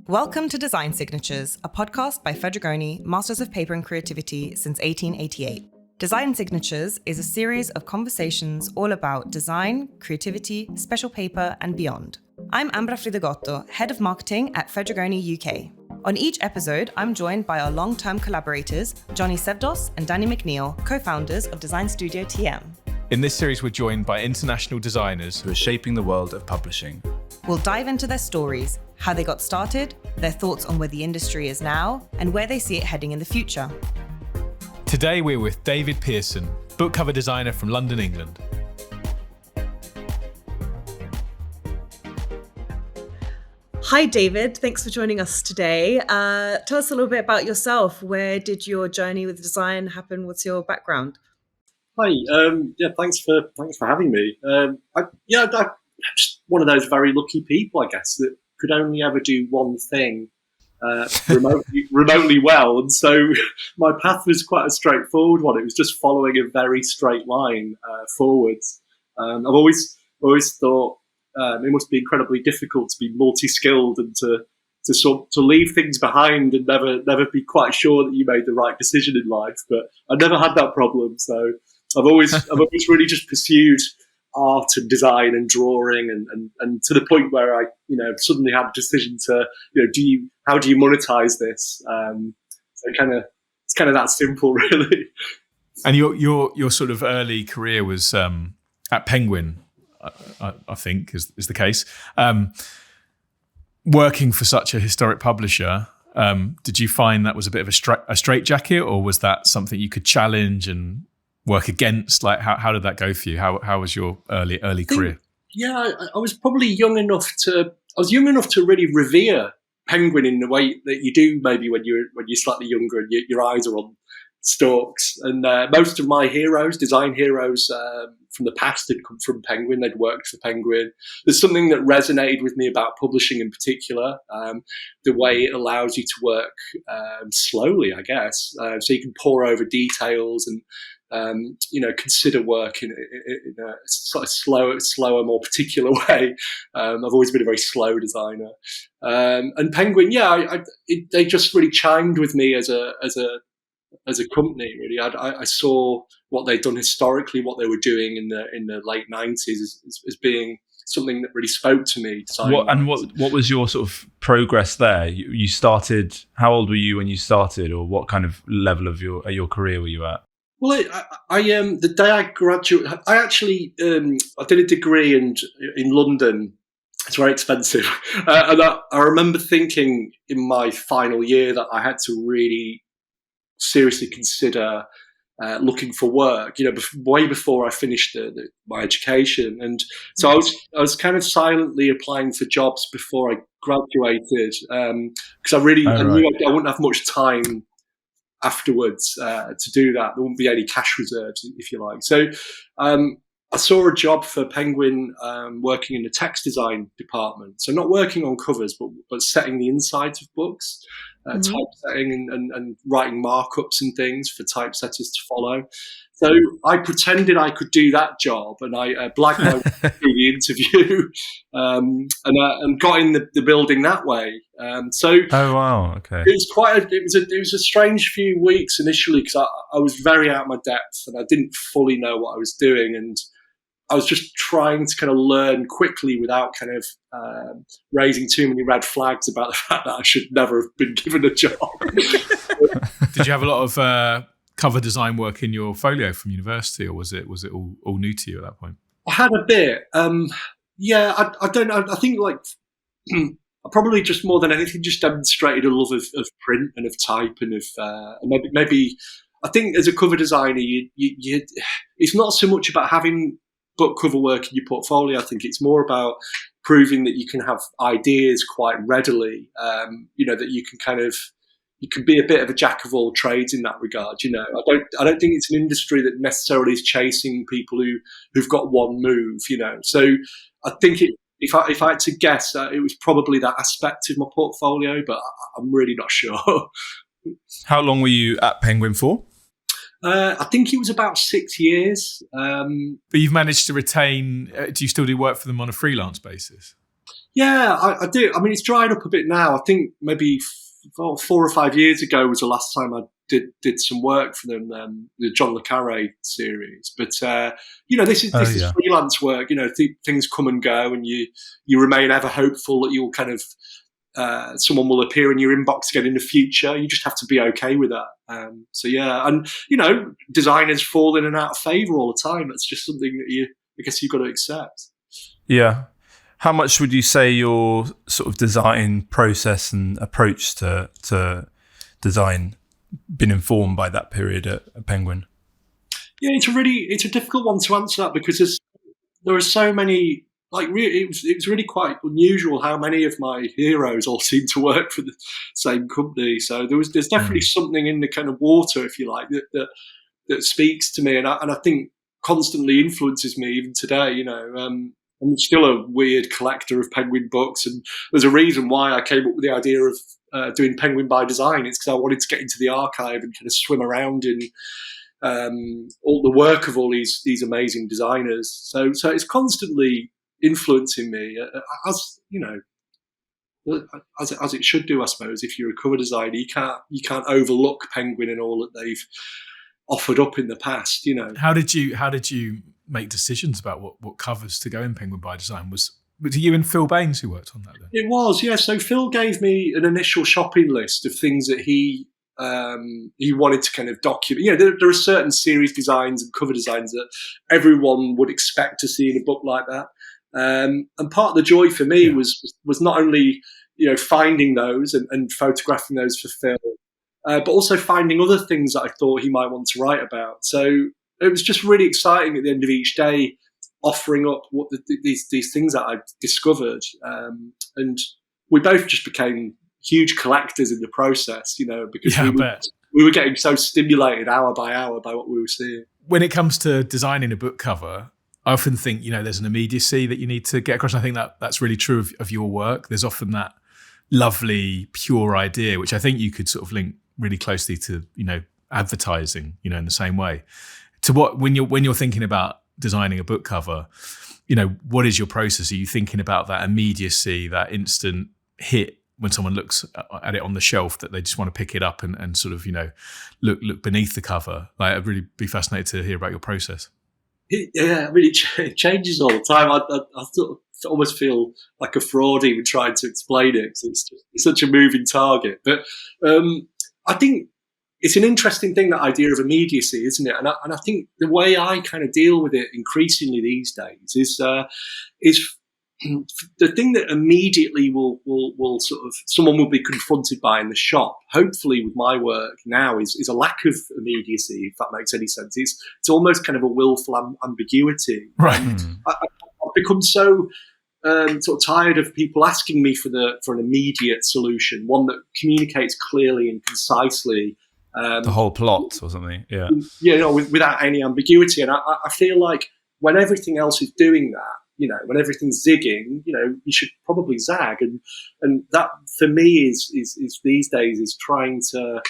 Welcome to Design Signatures, a podcast by Fedrigoni, Masters of Paper and Creativity since 1888. Design Signatures is a series of conversations all about design, creativity, special paper, and beyond. I'm Ambra Fridegotto, Head of Marketing at Fedrigoni UK. On each episode, I'm joined by our long-term collaborators, Johnny Sevdos and Danny McNeil, co-founders of design studio TM. In this series, we're joined by international designers who are shaping the world of publishing. We'll dive into their stories, how they got started, their thoughts on where the industry is now, and where they see it heading in the future. Today, we're with David Pearson, book cover designer from London, England. Hi, David. Thanks for joining us today. Tell us a little bit about yourself. Where did your journey with design happen? What's your background? Hi. Thanks for having me. I'm just one of those very lucky people, I guess, that could only ever do one thing remotely well, and so my path was quite a straightforward one. It was just following a very straight line forwards. I've always thought it must be incredibly difficult to be multi-skilled and to leave things behind and never be quite sure that you made the right decision in life. But I never had that problem, so I've always really just pursued art and design and drawing and to the point where I suddenly had a decision to how do you monetize this? So it's kind of that simple, really. And your sort of early career was at Penguin, I think is the case. Working for such a historic publisher, did you find that was a bit of a straitjacket, or was that something you could challenge and work against? Like how did that go for you? How was your early career? Yeah, I was probably young enough to really revere Penguin in the way that you do maybe when you're slightly younger and your eyes are on stalks. And most of my design heroes from the past had come from Penguin. They'd worked for Penguin. There's something that resonated with me about publishing in particular, the way it allows you to work slowly, I guess. So you can pore over details and consider work in a sort of slower, more particular way. I've always been a very slow designer, and Penguin, they just really chimed with me as a company. Really, I saw what they'd done historically, what they were doing in the late 90s as being something that really spoke to me. What was your sort of progress there? You started. How old were you when you started, or what kind of level of your career were you at? Well, the day I graduated, I actually I did a degree in London. It's very expensive, and I remember thinking in my final year that I had to really seriously consider looking for work. Way before I finished my education, and so I was kind of silently applying for jobs before I graduated because I knew I wouldn't have much time afterwards to do that. There wouldn't be any cash reserves, if you like. So I saw a job for Penguin working in the text design department. So not working on covers, but setting the insides of books, typesetting and writing markups and things for typesetters to follow. So I pretended I could do that job, and I blagged my way through the interview and got in the building that way. Oh wow, okay. It was a strange few weeks initially because I was very out of my depth and I didn't fully know what I was doing, and I was just trying to kind of learn quickly without kind of raising too many red flags about the fact that I should never have been given a job. Did you have a lot of cover design work in your folio from university, or was it all new to you at that point? I had a bit. I don't know. I think I probably just more than anything just demonstrated a love of print and of type and of maybe I think as a cover designer, you it's not so much about having book cover work in your portfolio. I think it's more about proving that you can have ideas quite readily. That you can be a bit of a jack of all trades in that regard. I don't think it's an industry that necessarily is chasing people who've got one move. So I think if I had to guess, it was probably that aspect of my portfolio, but I'm really not sure. How long were you at Penguin for? I think it was about 6 years. But you've managed to retain. Do you still do work for them on a freelance basis? Yeah, I do. I mean, it's dried up a bit now. I think maybe 4 or 5 years ago was the last time I did some work for them, the John le Carré series. But this is freelance work. Things come and go, and you remain ever hopeful that you'll kind of someone will appear in your inbox again in the future. You just have to be okay with that. And designers fall in and out of favour all the time. It's just something that I guess you've got to accept. Yeah. How much would you say your sort of design process and approach to design been informed by that period at Penguin? Yeah, it's a difficult one to answer that, because there are so many. It was really quite unusual how many of my heroes all seem to work for the same company. So there's definitely something in the kind of water, if you like, that speaks to me, and I think constantly influences me even today. I'm still a weird collector of Penguin books, and there's a reason why I came up with the idea of doing Penguin by Design. It's because I wanted to get into the archive and kind of swim around in all the work of all these amazing designers. So it's constantly influencing me, as it should do, I suppose. If you're a cover designer, you can't overlook Penguin and all that they've offered up in the past. How did you make decisions about what covers to go in Penguin by Design? Was it you and Phil Baines who worked on that then? It was, yeah. So Phil gave me an initial shopping list of things that he wanted to kind of document. There are certain series designs and cover designs that everyone would expect to see in a book like that. And part of the joy for me was not only finding those and photographing those for Phil, but also finding other things that I thought he might want to write about. So it was just really exciting at the end of each day, offering up what these things that I'd discovered, and we both just became huge collectors in the process. Because we were getting so stimulated hour by hour by what we were seeing. When it comes to designing a book cover, I often think, there's an immediacy that you need to get across. And I think that's really true of your work. There's often that lovely, pure idea, which I think you could sort of link really closely to, advertising, in the same way. To when you're thinking about designing a book cover, what is your process? Are you thinking about that immediacy, that instant hit when someone looks at it on the shelf, that they just want to pick it up and sort of, look beneath the cover? I'd really be fascinated to hear about your process. Yeah, I mean, it changes all the time. I sort of almost feel like a fraud even trying to explain it, because it's such a moving target. But I think it's an interesting thing, that idea of immediacy, isn't it? And I think the way I kind of deal with it increasingly these days is the thing that immediately will sort of someone will be confronted by in the shop. Hopefully, with my work now, is a lack of immediacy, if that makes any sense. It's almost kind of a willful ambiguity. Right. I've become so sort of tired of people asking me for an immediate solution, one that communicates clearly and concisely. The whole plot or something, yeah. Without any ambiguity. And I feel like when everything else is doing that, when everything's zigging, you should probably zag. And that for me is these days is trying to,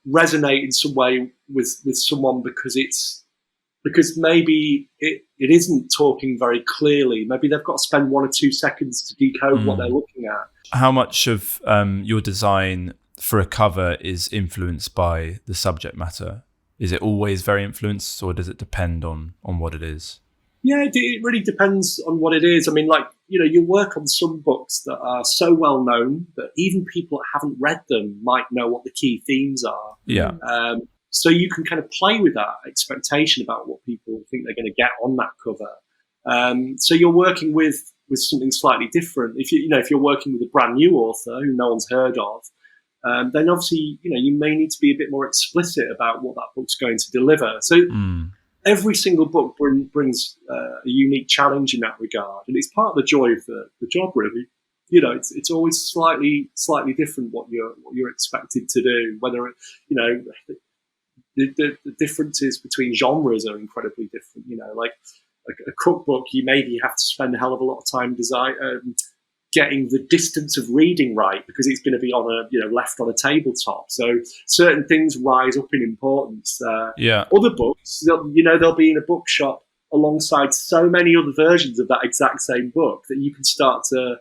resonate in some way with someone, because maybe it isn't talking very clearly. Maybe they've got to spend 1 or 2 seconds to decode what they're looking at. How much of your design for a cover is influenced by the subject matter? Is it always very influenced, or does it depend on what it is? Yeah, it really depends on what it is. I mean, you work on some books that are so well known that even people that haven't read them might know what the key themes are. Yeah. So you can kind of play with that expectation about what people think they're going to get on that cover. So you're working with something slightly different. If you're working with a brand new author who no one's heard of, then obviously you may need to be a bit more explicit about what that book's going to deliver. So every single book brings a unique challenge in that regard, and it's part of the joy of the job, really. It's always slightly different what you're expected to do. Whether the differences between genres are incredibly different. Like a cookbook, you maybe have to spend a hell of a lot of time getting the distance of reading right, because it's going to be left on a tabletop. So certain things rise up in importance. Yeah. Other books, they'll be in a bookshop alongside so many other versions of that exact same book that you can start to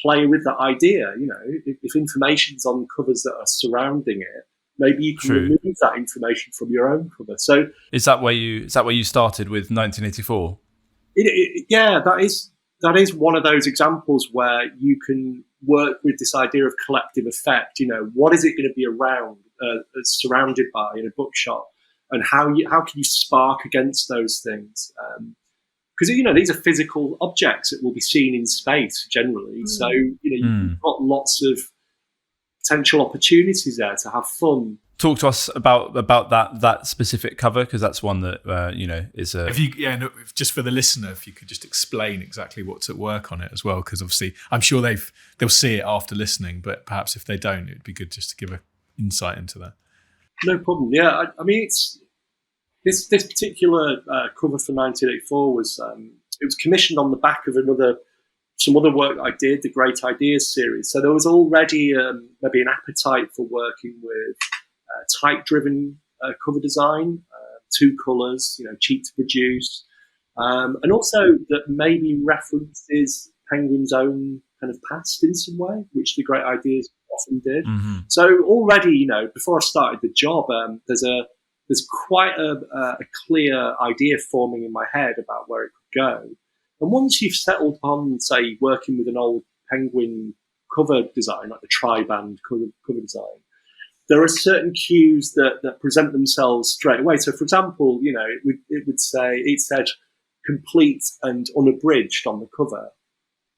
play with that idea. You know, if information's on covers that are surrounding it, maybe you can remove that information from your own cover. So is that where you started with 1984? Yeah, that is one of those examples where you can work with this idea of collective effect. You know, what is it going to be around, surrounded by in a bookshop, and how can you spark against those things? Because you know, these are physical objects that will be seen in space generally. So you know, you've got lots of potential opportunities there to have fun. Talk to us about that specific cover, because that's one that you know is a. Just for the listener, if you could just explain exactly what's at work on it as well, because obviously I'm sure they'll see it after listening, but perhaps if they don't, it'd be good just to give an insight into that. No problem. Yeah, I mean, it's this particular cover for 1984 was it was commissioned on the back of some other work I did, the Great Ideas series. So there was already maybe an appetite for working with type-driven cover design, 2 colours, you know, cheap to produce, and also that maybe references Penguin's own kind of past in some way, which the Great Ideas often did. Mm-hmm. So already, you know, before I started the job, there's quite a clear idea forming in my head about where it could go. And once you've settled on, say, working with an old Penguin cover design, like the tri-band cover design, there are certain cues that present themselves straight away. So, for example, you know, it said complete and unabridged on the cover.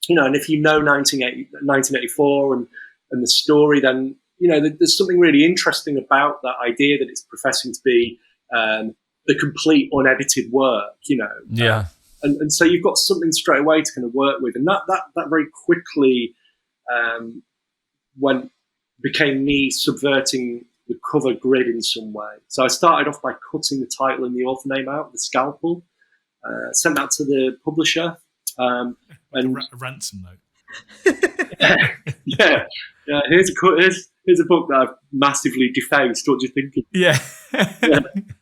You know, and if you know 1984 and the story, then, you know, there's something really interesting about that idea that it's professing to be the complete unedited work, you know. Yeah. And so you've got something straight away to kind of work with. And that very quickly became me subverting the cover grid in some way. So I started off by cutting the title and the author name out with a scalpel, sent that to the publisher. And a ransom note. yeah. Here's a book that I've massively defaced. What do you think? Yeah.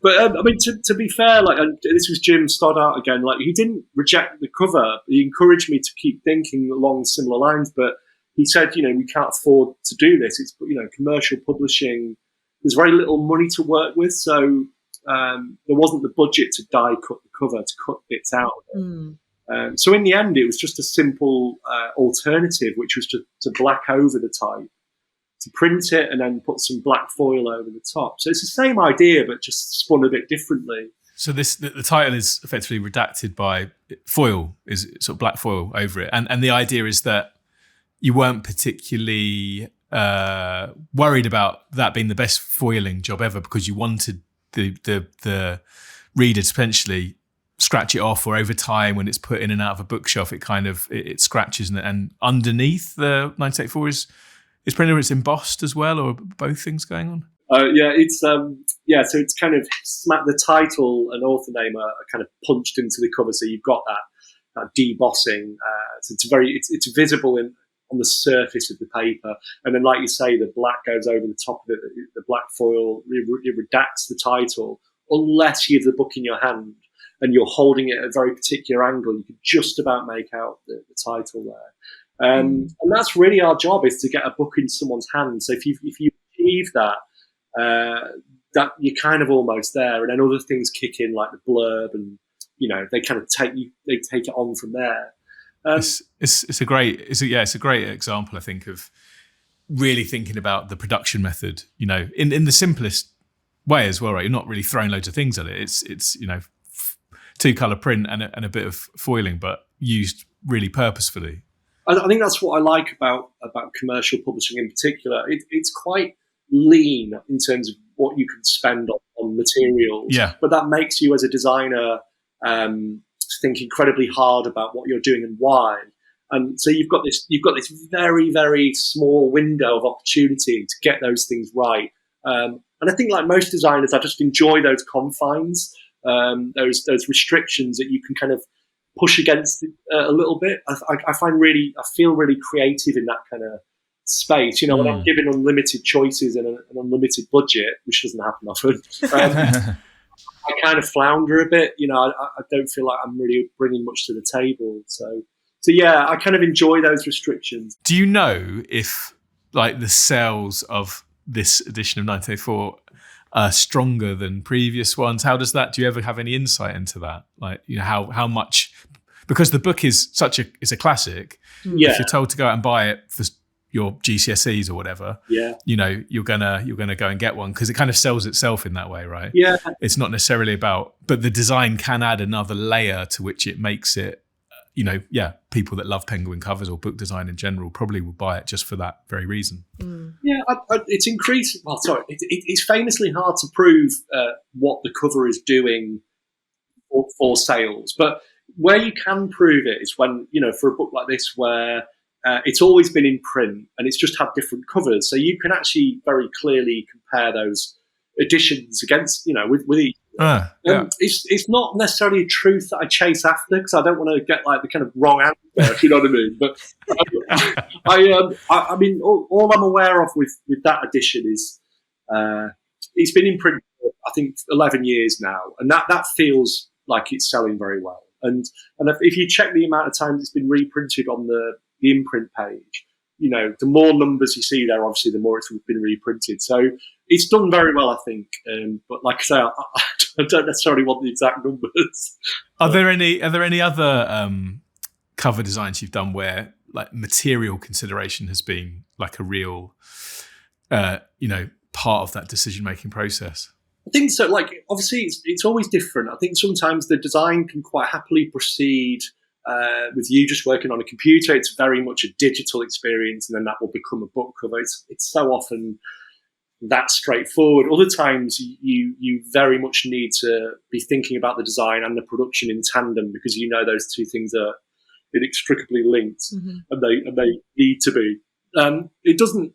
But I mean, to be fair, like, and this was Jim Stoddart again. Like, he didn't reject the cover. He encouraged me to keep thinking along similar lines. But he said, you know, we can't afford to do this. It's, you know, commercial publishing. There's very little money to work with, so there wasn't the budget to die cut the cover, to cut bits out of it. So in the end, it was just a simple alternative, which was to black over the type, to print it, and then put some black foil over the top. So it's the same idea, but just spun a bit differently. So the title is effectively redacted by foil, is sort of black foil over it, and the idea is that you weren't particularly worried about that being the best foiling job ever, because you wanted the reader to potentially scratch it off, or over time when it's put in and out of a bookshelf, it scratches, and underneath the 1984 is printed, it's embossed as well, or both things going on? It's so it's kind of the title and author name are kind of punched into the cover, so you've got that debossing. So it's visible on the surface of the paper, and then, like you say, the black goes over the top of it. The black foil it redacts the title, unless you have the book in your hand and you're holding it at a very particular angle. You can just about make out the title there. And that's really our job, is to get a book in someone's hand. So if you achieve that, that you're kind of almost there, and then other things kick in, like the blurb, and you know, they kind of take it on from there. It's a great example, I think, of really thinking about the production method, you know, in the simplest way as well, right? You're not really throwing loads of things at it. It's you know, 2-color print and a bit of foiling, but used really purposefully. I think that's what I like about commercial publishing in particular. It's quite lean in terms of what you can spend on materials. Yeah. But that makes you, as a designer, think incredibly hard about what you're doing and why. And so you've got this very, very small window of opportunity to get those things right. And I think, like most designers, I just enjoy those confines, those restrictions that you can kind of push against a little bit. I feel really creative in that kind of space. You know, when I'm given unlimited choices and an unlimited budget, which doesn't happen often, I kind of flounder a bit. I don't feel like I'm really bringing much to the table. So yeah, I kind of enjoy those restrictions. Do you know if like the sales of this edition of 1984 are stronger than previous ones? How does that? Do you ever have any insight into that? Like, how much? Because the book is it's a classic. Yeah. If you're told to go out and buy it for your GCSEs or whatever, you're gonna go and get one because it kind of sells itself in that way, right? Yeah. It's not necessarily about, but the design can add another layer to which it makes it. People that love Penguin covers or book design in general probably will buy it just for that very reason. Yeah, it's increased. Well, sorry, it's famously hard to prove what the cover is doing for sales, but where you can prove it is when, for a book like this where it's always been in print and it's just had different covers. So you can actually very clearly compare those editions against, with each. It's not necessarily a truth that I chase after because I don't want to get like the kind of wrong answer, if you know what I mean. But I mean, all I'm aware of with that edition is it's been in print for, I think, 11 years now, and that feels like it's selling very well. And if you check the amount of times it's been reprinted on the imprint page, the more numbers you see there, obviously, the more it's been reprinted. So it's done very well, I think. But like I say, I don't necessarily want the exact numbers. Are there any other cover designs you've done where like material consideration has been like a real, part of that decision-making process? I think so. Like, obviously, it's always different. I think sometimes the design can quite happily proceed with you just working on a computer. It's very much a digital experience, and then that will become a book cover. It's so often that straightforward. Other times, you very much need to be thinking about the design and the production in tandem because those two things are inextricably linked, and they need to be. It doesn't.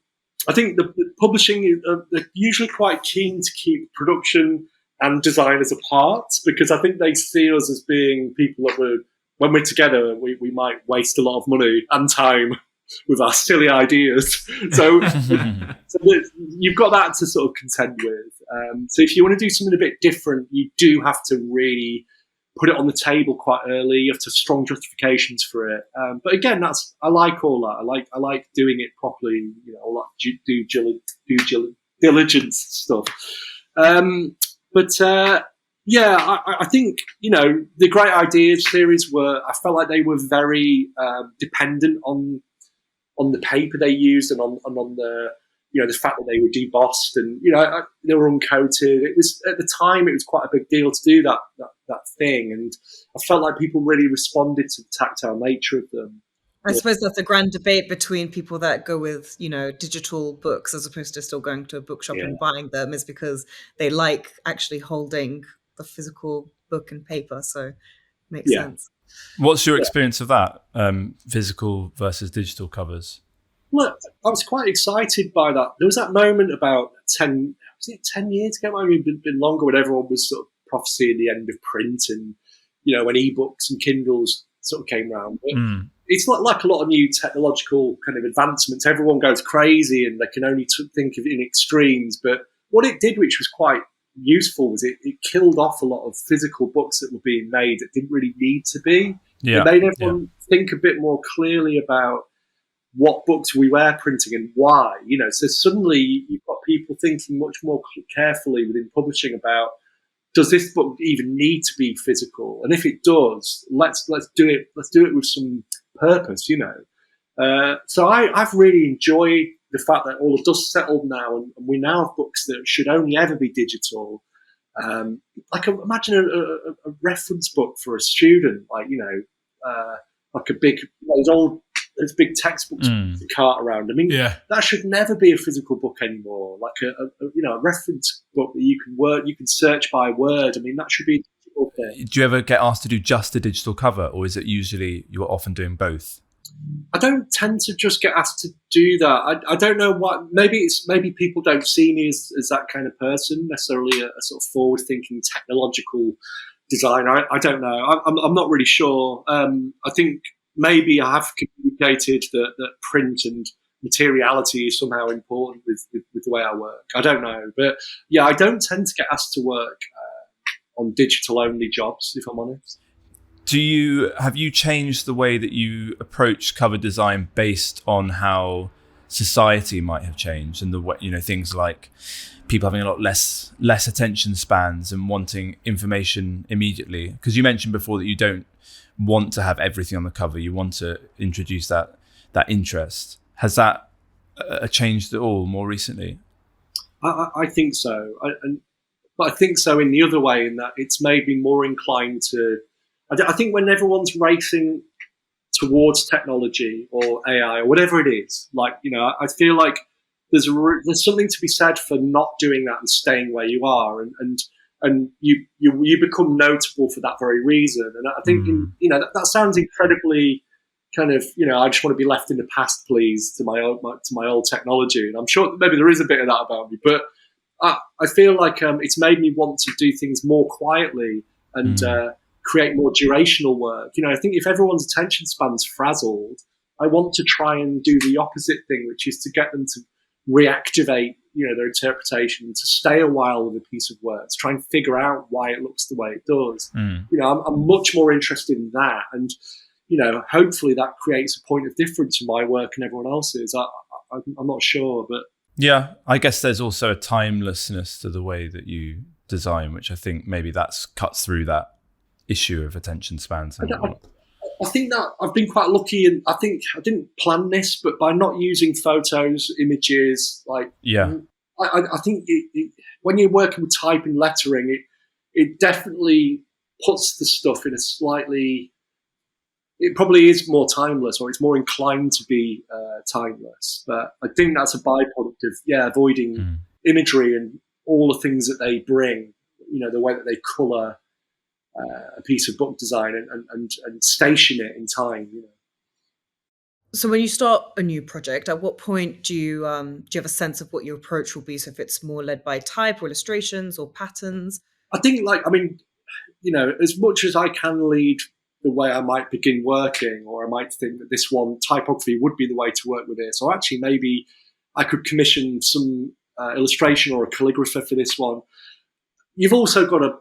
I think the publishing they're usually quite keen to keep production and designers apart because I think they see us as being people that when we're together, we might waste a lot of money and time with our silly ideas. So you've got that to sort of contend with. So if you want to do something a bit different, you do have to really put it on the table quite early. You have to have strong justifications for it. But again, I like all that. I like doing it properly. All that due diligence stuff. I think the Great Ideas series I felt like they were very dependent on the paper they used and on the the fact that they were debossed and they were uncoated. It was at the time it was quite a big deal to do that thing, and I felt like people really responded to the tactile nature of them. I suppose that's a grand debate between people that go with, digital books as opposed to still going to a bookshop and buying them, is because they like actually holding the physical book and paper. So it makes sense. What's your experience of that, physical versus digital covers? Well, I was quite excited by that. There was that moment about 10 years ago? It might have been longer when everyone was sort of prophesying the end of print and, when ebooks and Kindles sort of came around. It's not like a lot of new technological kind of advancements. Everyone goes crazy and they can only think of it in extremes. But what it did, which was quite useful, was it killed off a lot of physical books that were being made that didn't really need to be. It made everyone think a bit more clearly about what books we were printing and why. So suddenly you've got people thinking much more carefully within publishing about, does this book even need to be physical? And if it does, let's do it. Let's do it with some purpose, So I've really enjoyed the fact that all the dust settled now, and we now have books that should only ever be digital. Imagine a reference book for a student, like a big those big textbooks to cart around. I mean, that should never be a physical book anymore. Like a reference book that you can search by word. I mean, that should be a digital thing. Do you ever get asked to do just a digital cover, or is it usually you're often doing both? I don't tend to just get asked to do that. I don't know what. Maybe people don't see me as that kind of person, necessarily a sort of forward-thinking technological designer. I don't know. I'm not really sure. I think maybe I have communicated that print and materiality is somehow important with the way I work. I don't know, but I don't tend to get asked to work on digital only jobs, if I'm honest. Have you changed the way that you approach cover design based on how society might have changed, and the way, things like people having a lot less attention spans and wanting information immediately? Because you mentioned before that you don't want to have everything on the cover. You want to introduce that interest. Has that changed at all more recently? I think so. But I think so in the other way, in that it's made me more inclined to. I think when everyone's racing towards technology or AI or whatever it is, like, I feel like there's something to be said for not doing that and staying where you are, and you become notable for that very reason. And I think that sounds incredibly kind of, I just want to be left in the past, please, to my old technology. And I'm sure maybe there is a bit of that about me, but I feel like it's made me want to do things more quietly and create more durational work. I think if everyone's attention span's frazzled, I want to try and do the opposite thing, which is to get them to reactivate, their interpretation, to stay a while with a piece of work, to try and figure out why it looks the way it does. I'm much more interested in that, and hopefully that creates a point of difference in my work and everyone else's. I'm not sure, but yeah, I guess there's also a timelessness to the way that you design, which I think maybe that's cuts through that issue of attention spans. I think that I've been quite lucky, and I think I didn't plan this, but by not using photos, images, I think when you're working with type and lettering, it definitely puts the stuff in a slightly. It probably is more timeless, or it's more inclined to be timeless. But I think that's a byproduct of avoiding imagery and all the things that they bring. The way that they colour a piece of book design and station it in time. So when you start a new project, at what point do you have a sense of what your approach will be? So if it's more led by type or illustrations or patterns? I think, as much as I can lead the way I might begin working, or I might think that this one, typography, would be the way to work with this, or actually maybe I could commission some illustration or a calligrapher for this one. You've also got to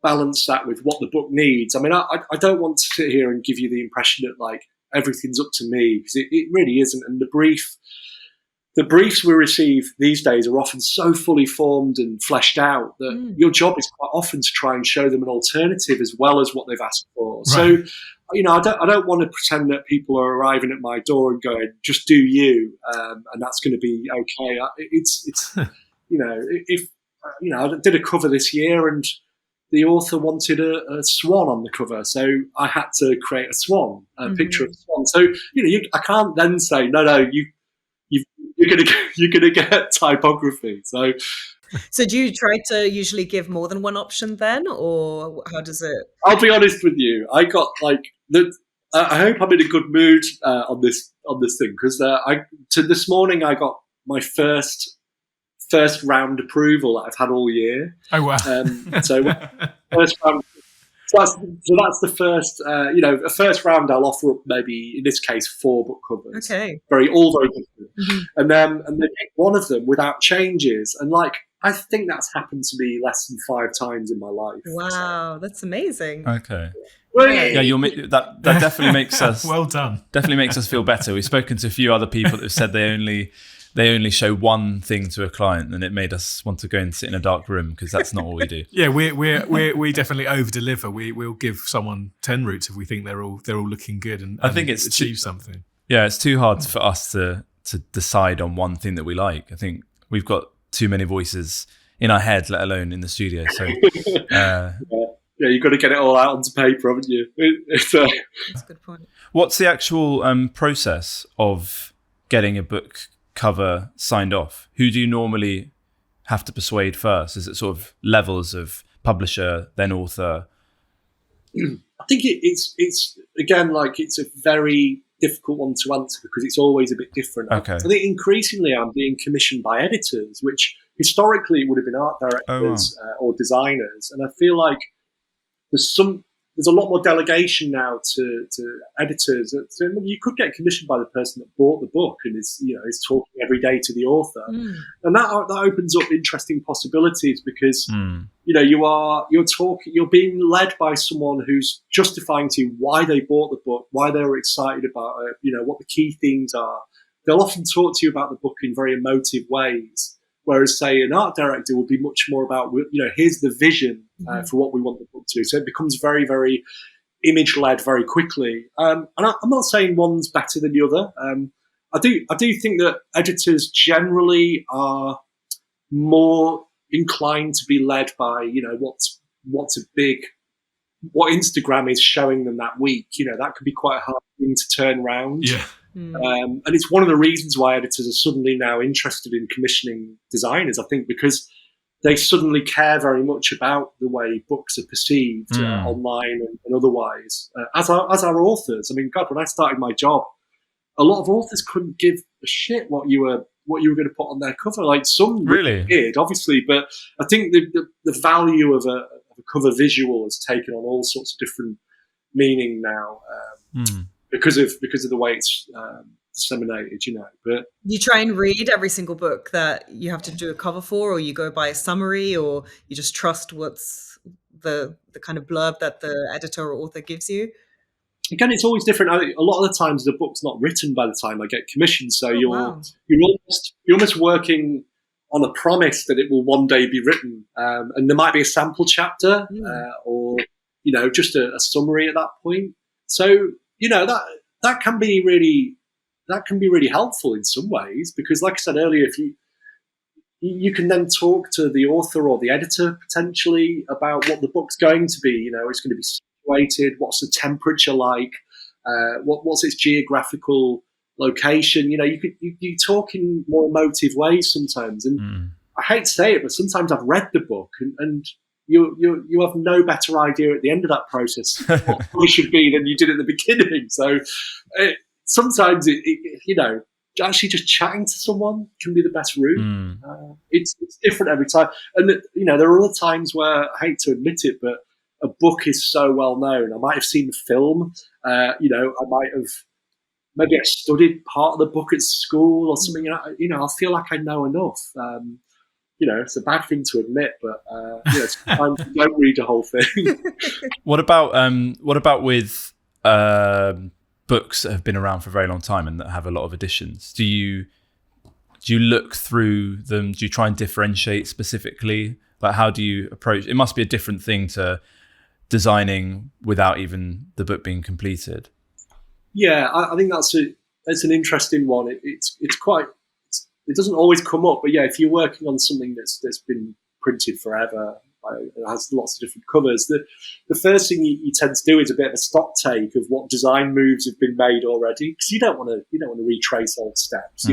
balance that with what the book needs. I mean, I don't want to sit here and give you the impression that everything's up to me, because it really isn't. And the briefs we receive these days are often so fully formed and fleshed out that your job is quite often to try and show them an alternative as well as what they've asked for. Right. So, I don't want to pretend that people are arriving at my door and going, just do you, and that's going to be okay. If I did a cover this year and the author wanted a swan on the cover, so I had to create a swan, a picture of a swan. So, I can't then say, no, you're gonna get typography. So do you try to usually give more than one option then, or how does it? I'll be honest with you. I got I hope I'm in a good mood on this thing, because this morning I got my first round approval that I've had all year. Oh wow! So first round. So that's the first. A first round I'll offer up maybe in this case 4 book covers. Okay. All very different. And they pick one of them without changes, and I think that's happened to me less than 5 times in my life. Wow, that's amazing. Okay. Yeah, that definitely makes us well done. Definitely makes us feel better. We've spoken to a few other people that have said they only show one thing to a client, and it made us want to go and sit in a dark room, because that's not what we do. Yeah, we definitely over deliver. We'll give someone 10 routes if we think they're all looking good and I think it's achieve something. Yeah, it's too hard for us to decide on one thing that we like. I think we've got too many voices in our head, let alone in the studio. So yeah, you've got to get it all out onto paper, haven't you? That's a good point. What's the actual process of getting a book cover signed off? Who do you normally have to persuade first? Is it sort of levels of publisher, then author? I think it's again, it's a very difficult one to answer, because it's always a bit different. Okay. I think increasingly I'm being commissioned by editors, which historically would have been art directors or designers, and I feel like there's there's a lot more delegation now to editors. So you could get commissioned by the person that bought the book and is talking every day to the author, and that opens up interesting possibilities because you're being led by someone who's justifying to you why they bought the book, why they were excited about it, what the key themes are. They'll often talk to you about the book in very emotive ways. Whereas, say, an art director would be much more about, here's the vision for what we want the book to do. So it becomes very, very image-led very quickly. And I'm not saying one's better than the other. I do think that editors generally are more inclined to be led by, what Instagram is showing them that week. That could be quite a hard thing to turn around. Yeah. And it's one of the reasons why editors are suddenly now interested in commissioning designers, I think, because they suddenly care very much about the way books are perceived online and otherwise, as our authors. I mean, God, when I started my job, a lot of authors couldn't give a shit what you were going to put on their cover. Like some really did, obviously, but I think the value of a cover visual has taken on all sorts of different meaning now. Because of the way it's disseminated, But you try and read every single book that you have to do a cover for, or you go by a summary, or you just trust what's the kind of blurb that the editor or author gives you. Again, it's always different. A lot of the times the book's not written by the time I get commissioned, so you're almost working on a promise that it will one day be written, and there might be a sample chapter or just a summary at that point. So that can be really helpful in some ways, because like I said earlier, if you can then talk to the author or the editor potentially about what the book's going to be. It's going to be situated. What's the temperature like? What's its geographical location? You talk in more emotive ways sometimes, and I hate to say it, but sometimes I've read the book and you have no better idea at the end of that process what it should be than you did at the beginning. So sometimes actually just chatting to someone can be the best route. It's different every time, and there are other times where I hate to admit it, but a book is so well known. I might have seen the film. I might have maybe I studied part of the book at school or something. I feel like I know enough. It's a bad thing to admit, but sometimes you don't read the whole thing. What about with books that have been around for a very long time and that have a lot of editions? Do you look through them? Do you try and differentiate specifically? Like, how do you approach? It must be a different thing to designing without even the book being completed. Yeah, I think that's an interesting one. It doesn't always come up, but yeah, if you're working on something that's been printed forever, it has lots of different covers. The first thing you tend to do is a bit of a stock take of what design moves have been made already, because you don't want to retrace old steps.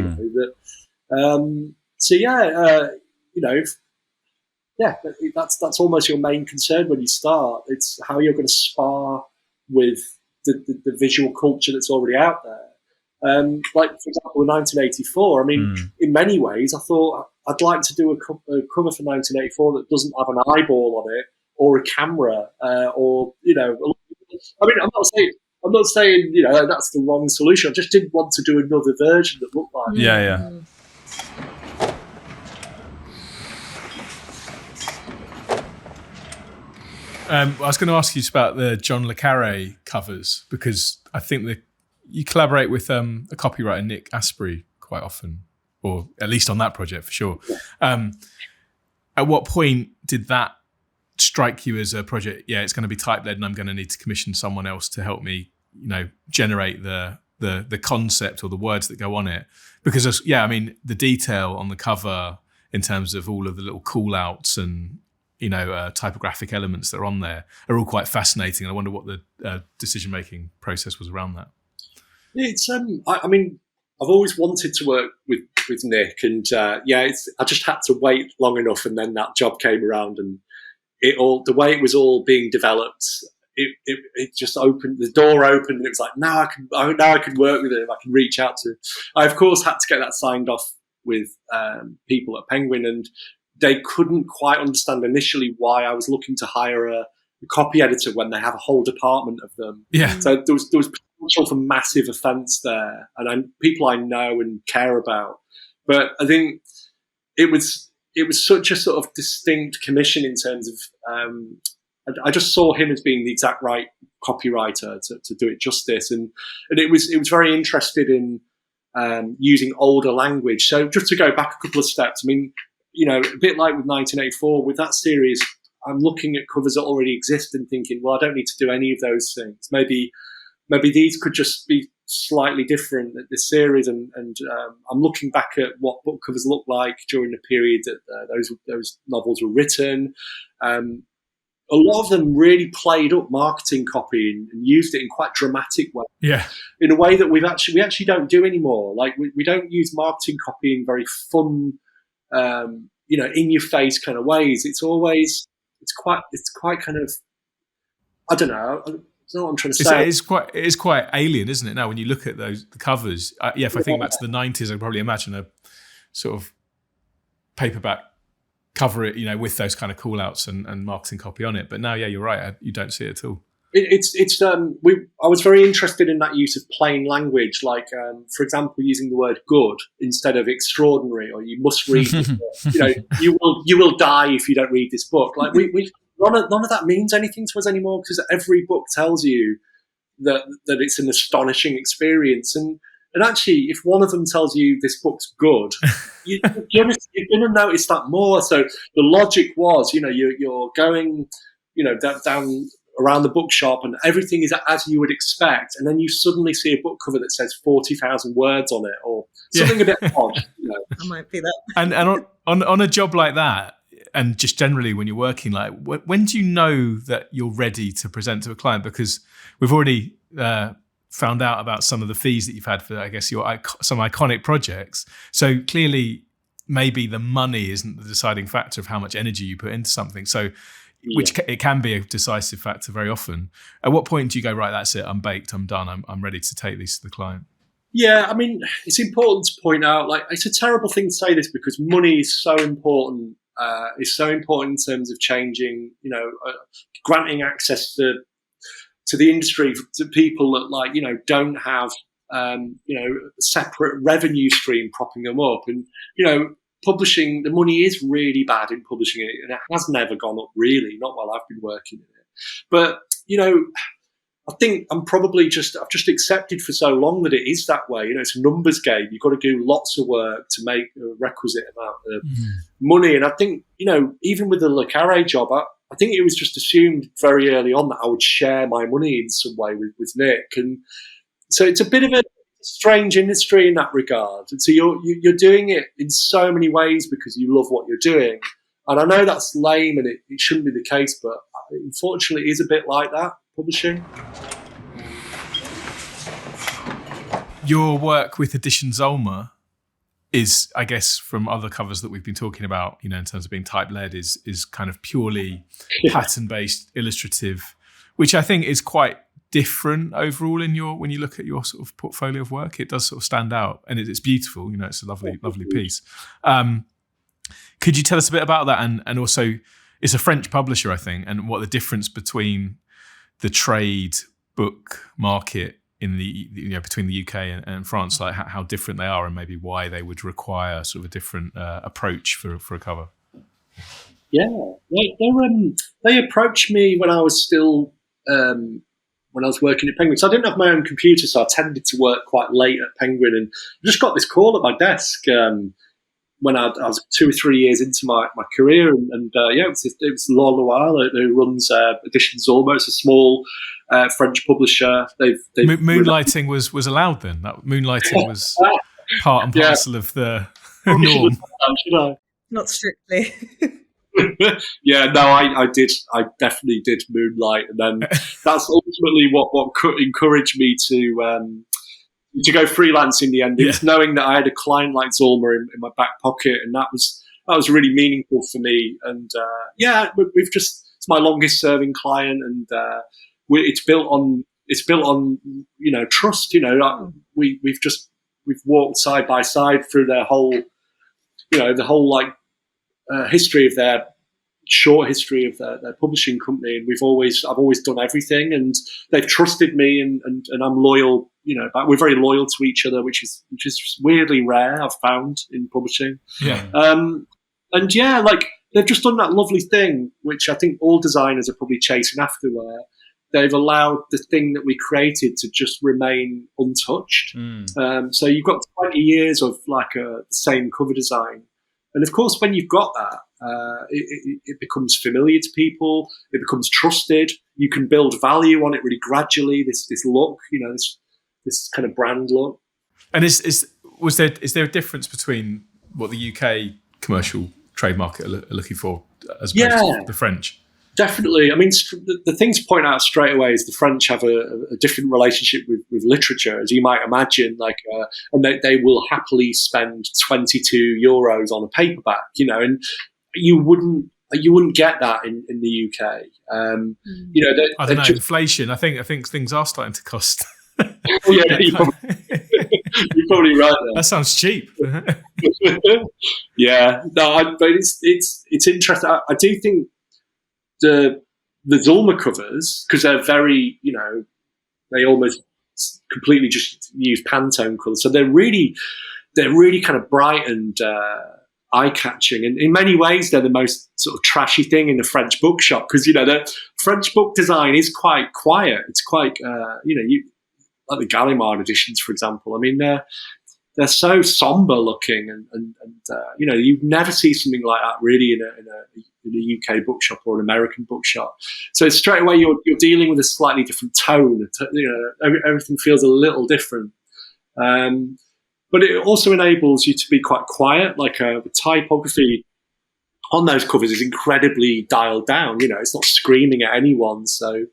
That's almost your main concern when you start. It's how you're going to spar with the visual culture that's already out there. Like, for example, in 1984, I mean, in many ways, I thought I'd like to do a cover for 1984 that doesn't have an eyeball on it or a camera, or. I mean, I'm not saying that's the wrong solution. I just didn't want to do another version that looked like. Yeah. I was going to ask you about the John le Carré covers, because I think you collaborate with a copywriter, Nick Asprey, quite often, or at least on that project for sure. At what point did that strike you as a project? Yeah, it's going to be type-led, and I'm going to need to commission someone else to help me, generate the concept or the words that go on it. Because the detail on the cover in terms of all of the little call-outs and typographic elements that are on there are all quite fascinating. And I wonder what the decision-making process was around that. It's I've always wanted to work with Nick, and I just had to wait long enough, and then that job came around, and the way it was all being developed, it just opened, the door opened, and it was like, now I can work with him. I can reach out to him. I of course had to get that signed off with people at Penguin, and they couldn't quite understand initially why I was looking to hire copy editor when they have a whole department of them. Yeah. So there was potential for massive offence there, and people I know and care about. But I think it was such a sort of distinct commission in terms of I just saw him as being the exact right copywriter to do it justice, and it was very interested in using older language. So just to go back a couple of steps, I mean, you know, a bit like with 1984, with that series, I'm looking at covers that already exist and thinking, well, I don't need to do any of those things. Maybe these could just be slightly different at this series, and I'm looking back at what book covers looked like during the period that those novels were written. A lot of them really played up marketing copy and used it in quite dramatic ways. Yeah. In a way that we actually don't do anymore. Like we don't use marketing copy in very fun, you know, in your face kind of ways. It's quite kind of, I don't know. I don't know what I'm trying to say. It is quite alien, isn't it? Now, when you look at the covers, if I think back to the 90s, I probably imagine a sort of paperback cover it, you know, with those kind of call outs and marketing copy on it. But now, yeah, you're right. You don't see it at all. I was very interested in that use of plain language, like, for example, using the word good instead of extraordinary, or you must read this book. You know, you will die if you don't read this book. Like none of that means anything to us anymore, because every book tells you that it's an astonishing experience. And actually, if one of them tells you this book's good, you're going to notice that more. So the logic was, you know, you're going, you know, down around the bookshop and everything is as you would expect, and then you suddenly see a book cover that says 40,000 words on it, or something a bit odd. You know. That might be that. And on a job like that, and just generally when you're working, like when do you know that you're ready to present to a client? Because we've already found out about some of the fees that you've had for, I guess, some iconic projects. So clearly, maybe the money isn't the deciding factor of how much energy you put into something. So, it can be a decisive factor very often. At what point do you go, right, that's it, I'm baked, I'm done, I'm ready to take these to the client? Yeah, I mean, it's important to point out, like, it's a terrible thing to say this because money is so important. It's so important in terms of changing, you know, granting access to the industry to people that, like, you know, don't have, you know, a separate revenue stream propping them up. And, you know, publishing, the money is really bad in publishing it, and it has never gone up, really, not while I've been working in it. But, you know, I think I've just accepted for so long that it is that way. You know, it's a numbers game. You've got to do lots of work to make a requisite amount of money. And I think, you know, even with the Le Carré job, I think it was just assumed very early on that I would share my money in some way with Nick. And so it's a bit of a strange industry in that regard. And so you're doing it in so many ways because you love what you're doing. And I know that's lame and it shouldn't be the case, but unfortunately it is a bit like that, publishing. Your work with Editions Ulmer is, I guess, from other covers that we've been talking about, you know, in terms of being type-led, is kind of purely pattern-based, illustrative, which I think is quite different overall when you look at your sort of portfolio of work. It does sort of stand out, and it's beautiful. You know, it's a lovely piece. Could you tell us a bit about that? And also, it's a French publisher, I think, and what the difference between the trade book market in the, you know, between the UK and France, like how different they are, and maybe why they would require sort of a different approach for a cover. Yeah, they approached me when I was still when I was working at Penguin. So I didn't have my own computer, so I tended to work quite late at Penguin, and I just got this call at my desk when I was 2 or 3 years into my career, and it was Laurent Loire who runs Editions Ulmer. It's a small French publisher. Moonlighting was allowed then. That moonlighting was part and parcel of the norm. Should I? Not strictly. Yeah, no, I did. I definitely did moonlight, and then that's ultimately what encouraged me to go freelance in the end. It was knowing that I had a client like Ulmer in my back pocket, and that was really meaningful for me. And it's my longest serving client, and it's built on you know, trust. You know, like we've walked side by side through their whole, you know, the whole like history of their short history of their publishing company, and I've always done everything, and they've trusted me, and I'm loyal. But we're very loyal to each other, which is weirdly rare, I've found, in publishing. Yeah. And yeah, like they've just done that lovely thing, which I think all designers are probably chasing after, where they've allowed the thing that we created to just remain untouched. So you've got 20 years of like the same cover design. And of course, when you've got that, it becomes familiar to people. It becomes trusted. You can build value on it really gradually. This look, this kind of brand look. And is there a difference between what the UK commercial trade market are looking for as opposed to the French? Definitely. I mean, the thing to point out straight away is the French have a different relationship with literature, as you might imagine. And they will happily spend €22 on a paperback, and you wouldn't get that in the UK. I don't know, inflation. I think things are starting to cost. Oh, yeah, you're probably right there. That sounds cheap. Yeah, no, but it's interesting. I do think the Zulma covers, because they're very, they almost completely just use Pantone colours, so they're really kind of bright and eye-catching, and in many ways they're the most sort of trashy thing in the French bookshop, because the French book design is quite quiet. It's quite like the Gallimard editions, for example. I mean, they're so somber looking, and you never see something like that really in a UK bookshop or an American bookshop. So straight away you're dealing with a slightly different tone. Everything feels a little different. But it also enables you to be quite quiet. Like the typography on those covers is incredibly dialed down. It's not screaming at anyone. So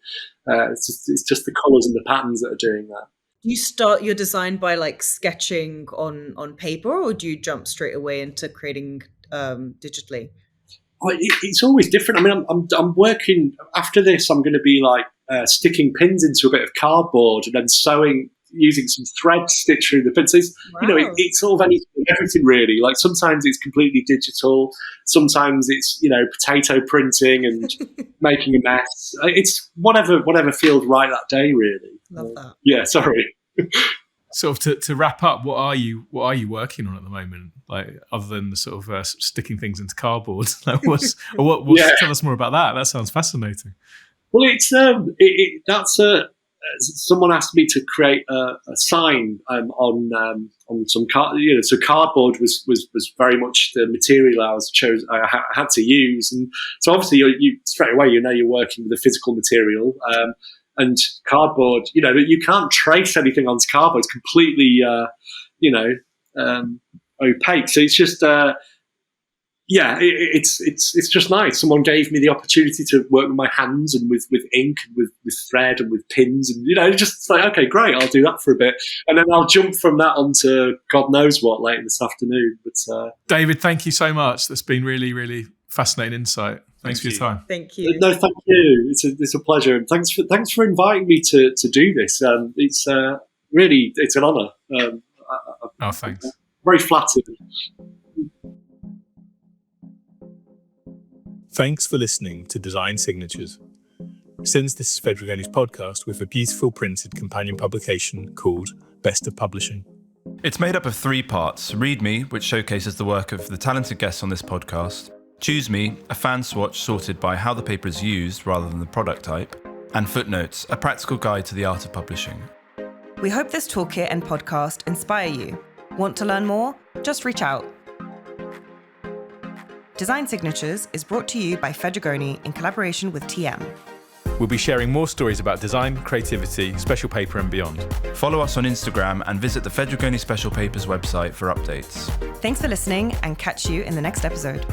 it's just the colours and the patterns that are doing that. Do you start your design by like sketching on paper, or do you jump straight away into creating digitally? It's always different. I mean, I'm working after this. I'm going to be like sticking pins into a bit of cardboard and then sewing, using some thread to stitch through the pins. So it's sort of everything really. Like sometimes it's completely digital. Sometimes it's potato printing and making a mess. It's whatever feels right that day really. Love that. Yeah, sorry. Sort of to wrap up, what are you working on at the moment? Like other than the sort of sticking things into cardboard, like what's tell us more about that. That sounds fascinating. Well, it's someone asked me to create a sign on some card. So cardboard was very much the material I had to use, and so obviously you straight away you're working with a physical material. And cardboard, you can't trace anything onto cardboard. It's completely, opaque. So it's just, it's just nice. Someone gave me the opportunity to work with my hands and with ink and with thread and with pins, and just like, okay, great, I'll do that for a bit, and then I'll jump from that onto God knows what later this afternoon. But David, thank you so much. That's been really, really fascinating insight. Thanks for your time. Thank you. No, thank you. It's a pleasure, and thanks for inviting me to do this. It's really it's an honour. Thanks. Very flattered. Thanks for listening to Design Signatures. Since this is Fedrigoni's podcast with a beautiful printed companion publication called Best of Publishing. It's made up of 3 parts: Read Me, which showcases the work of the talented guests on this podcast; Choose Me, a fan swatch sorted by how the paper is used rather than the product type; and Footnotes, a practical guide to the art of publishing. We hope this toolkit and podcast inspire you. Want to learn more? Just reach out. Design Signatures is brought to you by Fedrigoni in collaboration with TM. We'll be sharing more stories about design, creativity, special paper and beyond. Follow us on Instagram and visit the Fedrigoni Special Papers website for updates. Thanks for listening, and catch you in the next episode.